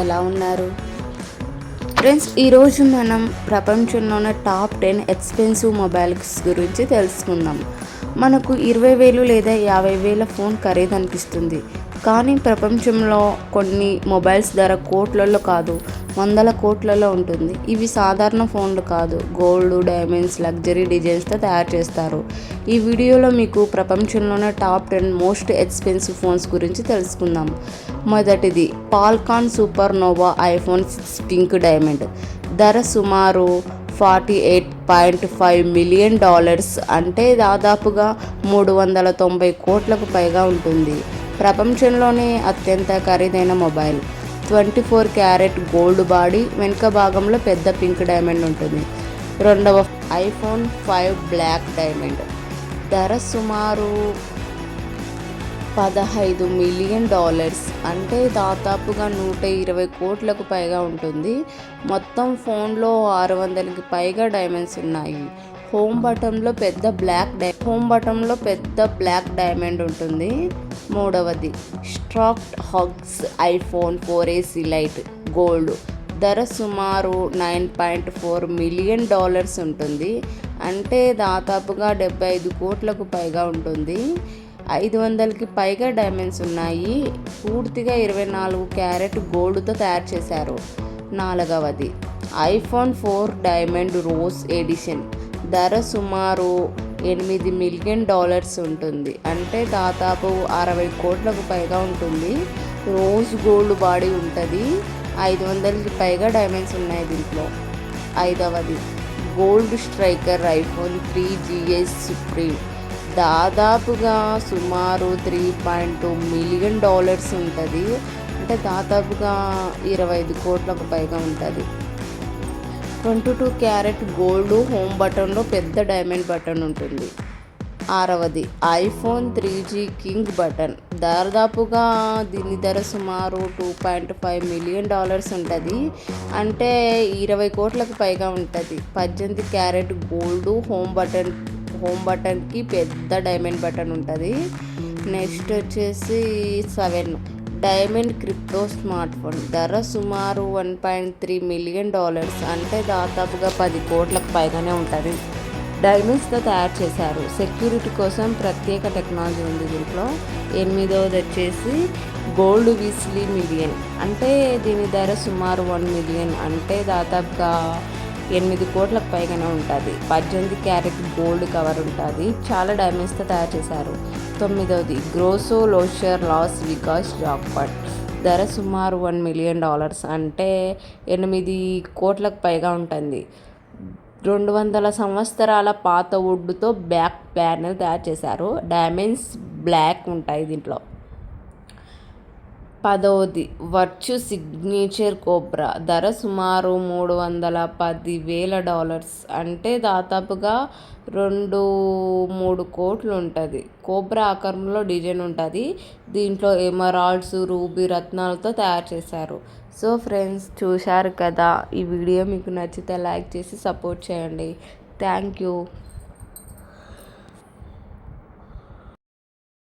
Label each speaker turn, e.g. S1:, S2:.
S1: ఎలా ఉన్నారు ఫ్రెండ్స్? ఈరోజు మనం ప్రపంచంలోనే టాప్ 10 ఎక్స్పెన్సివ్ మొబైల్స్ గురించి తెలుసుకుందాం. మనకు 20,000 లేదా 50,000 ఫోన్ ఖరీదు అనిపిస్తుంది, కానీ ప్రపంచంలో కొన్ని మొబైల్స్ ధర కోట్లలో కాదు, వందల కోట్లలో ఉంటుంది. ఇవి సాధారణ ఫోన్లు కాదు, గోల్డ్, డైమండ్స్, లగ్జరీ డిజైన్స్తో తయారు చేస్తారు. ఈ వీడియోలో మీకు ప్రపంచంలోనే టాప్ 10 మోస్ట్ ఎక్స్పెన్సివ్ ఫోన్స్ గురించి తెలుసుకుందాం. మొదటిది Falcon supernova iPhone 6 pink diamond. ధర సుమారు $48.5 మిలియన్, అంటే దాదాపుగా 390 కోట్లకు పైగా ఉంటుంది. ప్రపంచంలోనే అత్యంత ఖరీదైన మొబైల్. 24 క్యారెట్ గోల్డ్ బాడీ, వెనుక భాగంలో పెద్ద పింక్ డైమండ్ ఉంటుంది. రెండవ ఐఫోన్ 5 బ్లాక్ డైమండ్. ధర సుమారు $15 మిలియన్, అంటే దాదాపుగా 120 కోట్లకు పైగా ఉంటుంది. మొత్తం ఫోన్లో 600కి పైగా డైమండ్స్ ఉన్నాయి. హోమ్ బటన్లో పెద్ద బ్లాక్ డైమండ్ ఉంటుంది. మూడవది Stuart Hughes iPhone 4S elite gold. ధర సుమారు $9.4 మిలియన్ ఉంటుంది, అంటే దాదాపుగా 75 కోట్లకు పైగా ఉంటుంది. 500కి పైగా డైమండ్స్ ఉన్నాయి. పూర్తిగా 24 క్యారెట్ గోల్డ్తో తయారు చేశారు. నాలుగవది ఐఫోన్ 4 డైమండ్ రోజ్ ఎడిషన్. ధర సుమారు $8 మిలియన్ ఉంటుంది, అంటే దాదాపు 60 కోట్లకు పైగా ఉంటుంది. రోజ్ గోల్డ్ బాడీ ఉంటుంది. 500కి పైగా డైమండ్స్ ఉన్నాయి దీంట్లో. ఐదవది gold striker iPhone 3GS supreme. దాదాపుగా సుమారు $3.2 మిలియన్ ఉంటుంది, అంటే దాదాపుగా 25 కోట్లకు పైగా ఉంటుంది. 22 క్యారెట్ గోల్డ్ హోమ్ బటన్లో పెద్ద డైమండ్ బటన్ ఉంటుంది. ఆరవది ఐఫోన్ 3G కింగ్ బటన్. దాదాపుగా దీని ధర సుమారు $2.5 మిలియన్ ఉంటుంది, అంటే 20 కోట్లకు పైగా ఉంటుంది. 18 క్యారెట్ గోల్డ్ హోమ్ బటన్కి పెద్ద డైమండ్ బటన్ ఉంటుంది. నెక్స్ట్ వచ్చేసి 7 డైమండ్ క్రిప్టో స్మార్ట్ ఫోన్. ధర సుమారు $1.3 మిలియన్, అంటే దాదాపుగా 10 కోట్లకు పైగానే ఉంటుంది. డైమండ్స్తో తయారు చేశారు. సెక్యూరిటీ కోసం ప్రత్యేక టెక్నాలజీ ఉంది దీంట్లో. ఎనిమిదవది వచ్చేసి గోల్డ్ వీస్లీ మిలియన్, అంటే దీని ధర సుమారు $1 మిలియన్, అంటే దాదాపుగా 8 కోట్లకు పైగానే ఉంటుంది. 18 క్యారెట్ గోల్డ్ కవర్ ఉంటుంది. చాలా డైమండ్స్తో తయారు చేశారు. 9వది గ్రోసో లోషర్ లాస్ విగాస్ జాక్పాట్. ధర సుమారు $1 మిలియన్, అంటే 8 కోట్లకు పైగా ఉంటుంది. 200 సంవత్సరాల పాత వుడ్తో బ్యాక్ ప్యానెల్ తయారు చేశారు. డైమండ్స్ బ్లాక్ ఉంటాయి దీంట్లో. 10వది వర్చు సిగ్నేచర్ కోబ్రా. ధర సుమారు $310,000, అంటే దాదాపుగా 2-3 కోట్లు ఉంటుంది. కోబ్రా ఆకారంలో డిజైన్ ఉంటుంది. దీంట్లో ఎమరాల్డ్స్, రూబీ, రత్నాలతో తయారు చేశారు. సో ఫ్రెండ్స్, చూశారు కదా. ఈ వీడియో మీకు నచ్చితే లైక్ చేసి సపోర్ట్ చేయండి. Thank you.